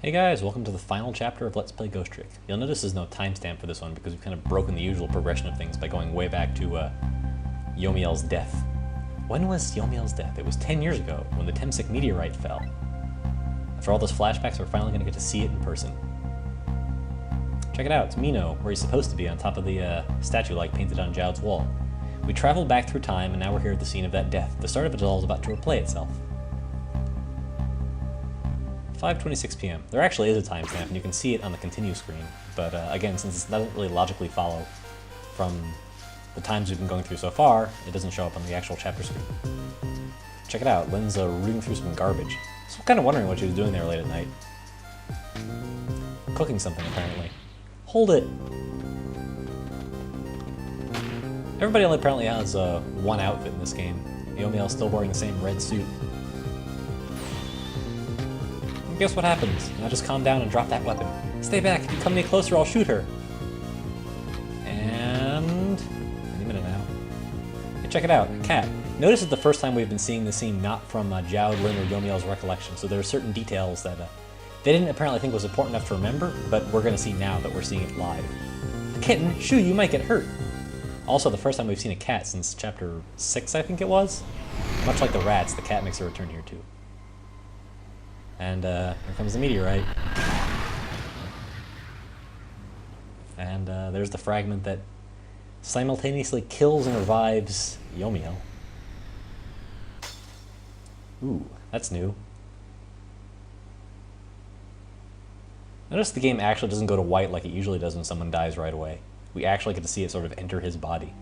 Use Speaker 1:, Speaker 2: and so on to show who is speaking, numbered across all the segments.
Speaker 1: Hey guys, welcome to the final chapter of Let's Play Ghost Trick. You'll notice there's no timestamp for this one because we've kind of broken the usual progression of things by going way back to Yomiel's death. When was Yomiel's death? It was 10 years ago, when the Temsic meteorite fell. After all those flashbacks, we're finally going to get to see it in person. Check it out, it's Mino, where he's supposed to be, on top of the statue like painted on Jowd's wall. We traveled back through time, and now we're here at the scene of that death. The start of it all is about to replay itself. 5:26 p.m. There actually is a timestamp, and you can see it on the continue screen, but again, since it doesn't really logically follow from the times we've been going through so far, it doesn't show up on the actual chapter screen. Check it out, Lynn's rooting through some garbage. So I'm kind of wondering what she was doing there late at night. Cooking something, apparently. Hold it! Everybody apparently has one outfit in this game. Yomiel's still wearing the same red suit. Guess what happens? Now just calm down and drop that weapon. Stay back, if you come any closer, I'll shoot her. And... any minute now. Hey, check it out, a cat. Notice it's the first time we've been seeing the scene not from Jowd, Lynn, or Yomiel's recollection, so there are certain details that they didn't apparently think was important enough to remember, but we're going to see now that we're seeing it live. The kitten? Shoo, you might get hurt. Also, the first time we've seen a cat since chapter 6, I think it was. Much like the rats, the cat makes a return here too. And here comes the meteorite. And there's the fragment that simultaneously kills and revives Yomiel. Ooh, that's new. Notice the game actually doesn't go to white like it usually does when someone dies right away. We actually get to see it sort of enter his body.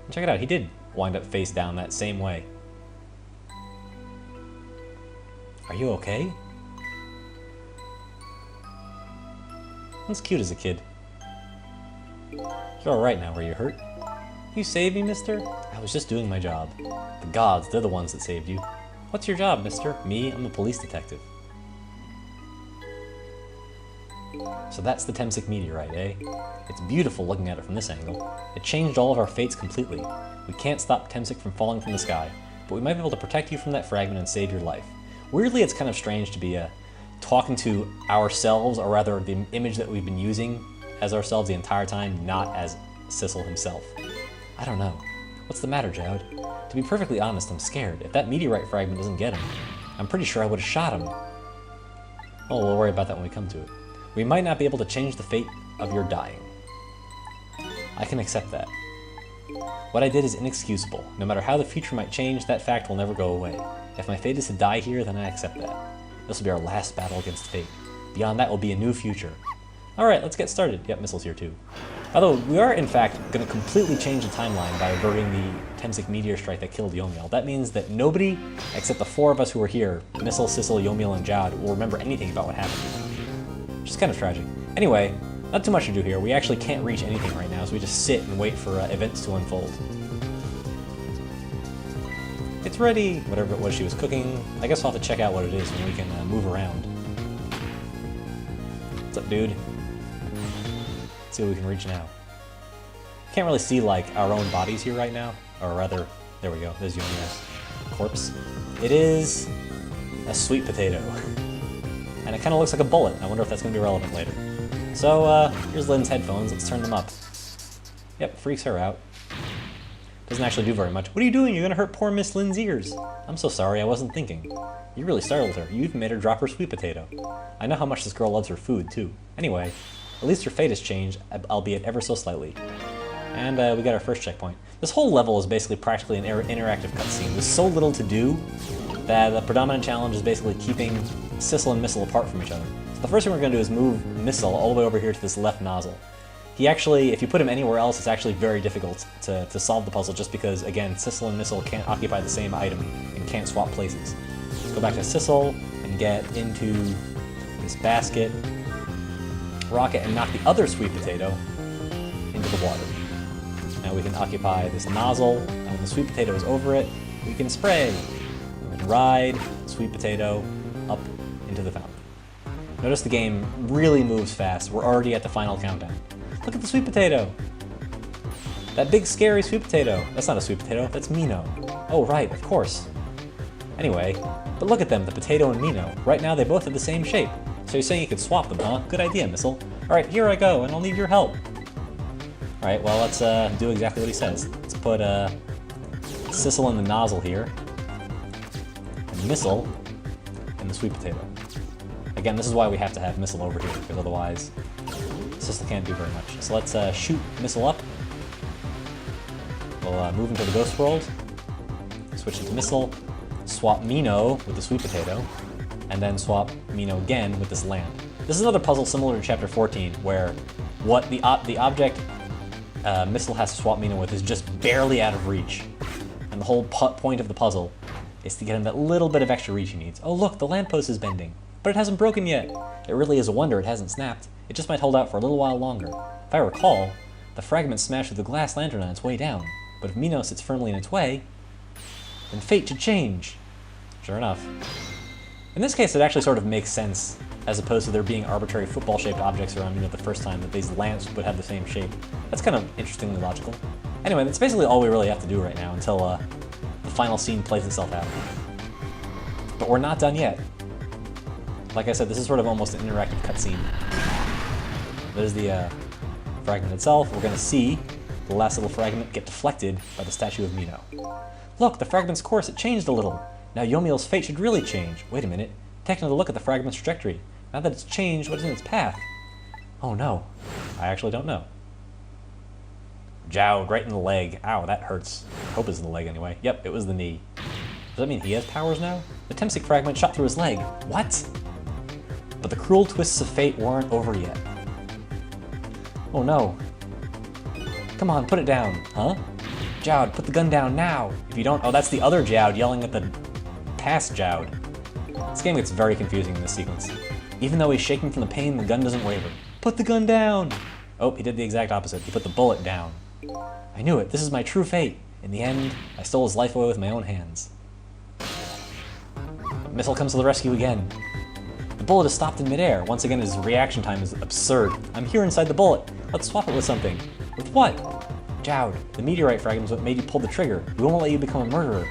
Speaker 1: And check it out, he did wind up face down that same way. Are you okay? That's cute as a kid. You're alright now, were you hurt? You saved me, mister? I was just doing my job. The gods, they're the ones that saved you. What's your job, mister? Me, I'm a police detective. So that's the Temsic meteorite, eh? It's beautiful looking at it from this angle. It changed all of our fates completely. We can't stop Temsic from falling from the sky, but we might be able to protect you from that fragment and save your life. Weirdly, it's kind of strange to be talking to ourselves, or rather the image that we've been using as ourselves the entire time, not as Sissel himself. I don't know. What's the matter, Jowd? To be perfectly honest, I'm scared. If that meteorite fragment doesn't get him, I'm pretty sure I would have shot him. Oh, we'll worry about that when we come to it. We might not be able to change the fate of your dying. I can accept that. What I did is inexcusable. No matter how the future might change, that fact will never go away. If my fate is to die here, then I accept that. This will be our last battle against fate. Beyond that will be a new future. Alright, let's get started. Yep, Missel's here too. Although, we are in fact going to completely change the timeline by averting the Temsic meteor strike that killed Yomiel. That means that nobody, except the four of us who are here, Missel, Sissel, Yomiel, and Jowd, will remember anything about what happened. Which is kind of tragic. Anyway, not too much to do here. We actually can't reach anything right now, so we just sit and wait for events to unfold. It's ready! Whatever it was she was cooking. I guess I'll have to check out what it is when we can move around. What's up, dude? Let's see what we can reach now. Can't really see, like, our own bodies here right now. Or rather, there we go. There's Yomiel's corpse. It is a sweet potato. And it kind of looks like a bullet. I wonder if that's going to be relevant later. So, here's Lynn's headphones. Let's turn them up. Yep, freaks her out. Doesn't actually do very much. What are you doing? You're gonna hurt poor Miss Lynn's ears. I'm so sorry, I wasn't thinking. You really startled her. You even made her drop her sweet potato. I know how much this girl loves her food, too. Anyway, at least her fate has changed, albeit ever so slightly. And we got our first checkpoint. This whole level is basically practically an interactive cutscene. There's so little to do that the predominant challenge is basically keeping Sissel and Missel apart from each other. So the first thing we're gonna do is move Missel all the way over here to this left nozzle. He actually, if you put him anywhere else, it's actually very difficult to solve the puzzle just because, again, Sissel and Missel can't occupy the same item and can't swap places. Let's go back to Sissel and get into this basket, rock it, and knock the other sweet potato into the water. Now we can occupy this nozzle, and when the sweet potato is over it, we can spray. We can ride the sweet potato up into the fountain. Notice the game really moves fast. We're already at the final countdown. Look at the sweet potato! That big scary sweet potato. That's not a sweet potato, that's Mino. Oh right, of course. Anyway, But look at them, the potato and Mino. Right now they both have the same shape. So you're saying you could swap them, huh? Good idea, Missile. Alright, here I go, and I'll need your help. Alright, well, let's do exactly what he says. Let's put Sissel in the nozzle here, and Missile in the sweet potato. Again, this is why we have to have Missile over here, because otherwise Sissel can't do very much. So let's shoot Missile up. We'll move into the Ghost World, switch into Missile, swap Mino with the sweet potato, and then swap Mino again with this land. This is another puzzle similar to Chapter 14, where what the object Missile has to swap Mino with is just barely out of reach. And the whole point of the puzzle is to get him that little bit of extra reach he needs. Oh look, the lamppost is bending, but it hasn't broken yet. It really is a wonder it hasn't snapped. It just might hold out for a little while longer. If I recall, the fragment smashed through the glass lantern on its way down, but if Mino sits firmly in its way, then fate should change. Sure enough. In this case, it actually sort of makes sense, as opposed to there being arbitrary football-shaped objects around Mino the first time, that these lamps would have the same shape. That's kind of interestingly logical. Anyway, that's basically all we really have to do right now until the final scene plays itself out. But we're not done yet. Like I said, this is sort of almost an interactive cutscene. There's the fragment itself. We're going to see the last little fragment get deflected by the statue of Mino. Look, the fragment's course, it changed a little. Now Yomiel's fate should really change. Wait a minute. Take another look at the fragment's trajectory. Now that it's changed, what is in its path? Oh no. I actually don't know. Jowd, right in the leg. Ow, that hurts. I hope it's in the leg anyway. Yep, it was the knee. Does that mean he has powers now? The Temsic fragment shot through his leg. What? But the cruel twists of fate weren't over yet. Oh no. Come on, put it down. Huh? Jowd, put the gun down now. If you don't, oh, that's the other Jowd yelling at the past Jowd. This game gets very confusing in this sequence. Even though he's shaking from the pain, the gun doesn't waver. Put the gun down! Oh, he did the exact opposite. He put the bullet down. I knew it. This is my true fate. In the end, I stole his life away with my own hands. Missile comes to the rescue again. The bullet is stopped in midair. Once again, his reaction time is absurd. I'm here inside the bullet. Let's swap it with something. With what? Jowd, the meteorite fragment is what made you pull the trigger. We won't let you become a murderer.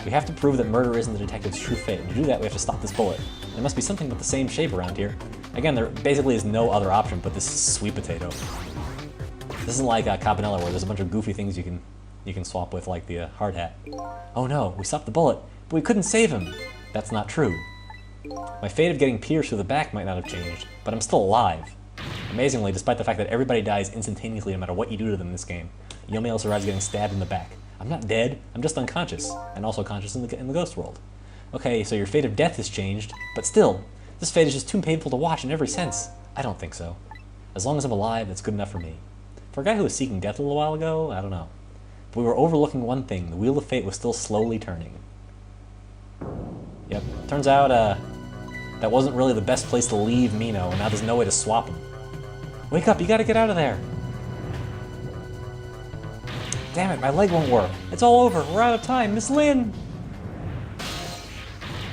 Speaker 1: We have to prove that murder isn't the detective's true fate. And to do that, we have to stop this bullet. There must be something with the same shape around here. Again, there basically is no other option but this sweet potato. This isn't like Cabanela, where there's a bunch of goofy things you can swap with, like the hard hat. Oh no, we stopped the bullet, but we couldn't save him. That's not true. My fate of getting pierced through the back might not have changed, but I'm still alive. Amazingly, despite the fact that everybody dies instantaneously no matter what you do to them in this game, Yomiel survives getting stabbed in the back. I'm not dead, I'm just unconscious, and also conscious in the ghost world. Okay, so your fate of death has changed, but still, this fate is just too painful to watch in every sense. I don't think so. As long as I'm alive, that's good enough for me. For a guy who was seeking death a little while ago, I don't know. But we were overlooking one thing, the wheel of fate was still slowly turning. Yep, turns out, that wasn't really the best place to leave Mino, and now there's no way to swap him. Wake up, you gotta get out of there! Damn it, my leg won't work. It's all over, we're out of time, Miss Lynn!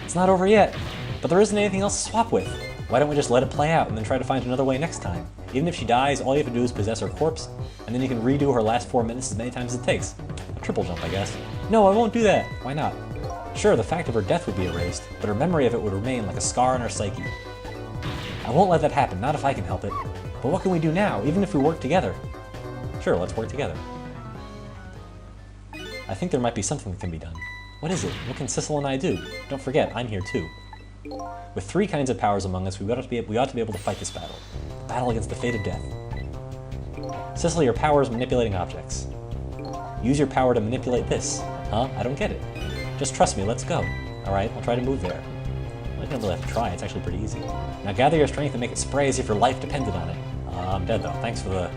Speaker 1: It's not over yet, but there isn't anything else to swap with. Why don't we just let it play out and then try to find another way next time? Even if she dies, all you have to do is possess her corpse, and then you can redo her last 4 minutes as many times as it takes. A triple jump, I guess. No, I won't do that. Why not? Sure, the fact of her death would be erased, but her memory of it would remain like a scar on her psyche. I won't let that happen, not if I can help it. But what can we do now, even if we work together? Sure, let's work together. I think there might be something that can be done. What is it? What can Sissel and I do? Don't forget, I'm here too. With 3 kinds of powers among us, we ought to be able to fight this battle. The battle against the fate of death. Sissel, your power is manipulating objects. Use your power to manipulate this. Huh? I don't get it. Just trust me, let's go. Alright, I'll try to move there. Well, you don't really have to try, it's actually pretty easy. Now gather your strength and make it spray as if your life depended on it. I'm dead though, thanks for the...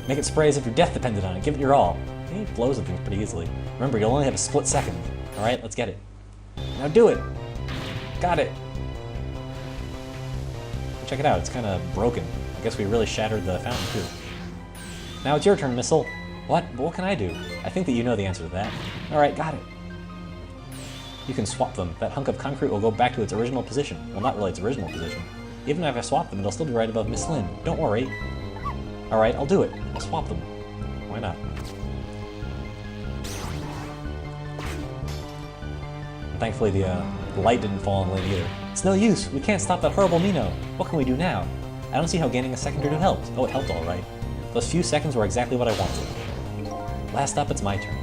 Speaker 1: Make it spray as if your death depended on it, give it your all. He blows at things pretty easily. Remember, you'll only have a split second. Alright, let's get it. Now do it! Got it! Check it out, it's kind of broken. I guess we really shattered the fountain too. Now it's your turn, Missile. What? But what can I do? I think that you know the answer to that. Alright, got it. You can swap them. That hunk of concrete will go back to its original position. Well, not really its original position. Even if I swap them, it'll still be right above Miss Lynn. Don't worry. Alright, I'll do it. I'll swap them. Why not? Thankfully the light didn't fall in the lane either. It's no use, we can't stop that horrible Mino. What can we do now? I don't see how gaining a second or two helped. Oh, it helped alright. Those few seconds were exactly what I wanted. Last up, it's my turn.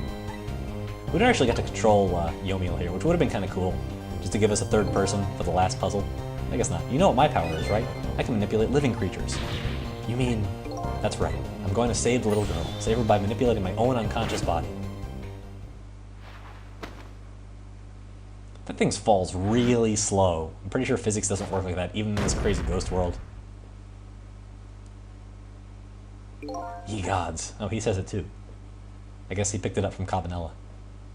Speaker 1: We don't actually get to control Yomiel here, which would have been kind of cool, just to give us a third person for the last puzzle. I guess not. You know what my power is, right? I can manipulate living creatures. You mean... That's right. I'm going to save the little girl. Save her by manipulating my own unconscious body. That thing falls really slow. I'm pretty sure physics doesn't work like that, even in this crazy ghost world. Ye gods. Oh, he says it too. I guess he picked it up from Cabanela.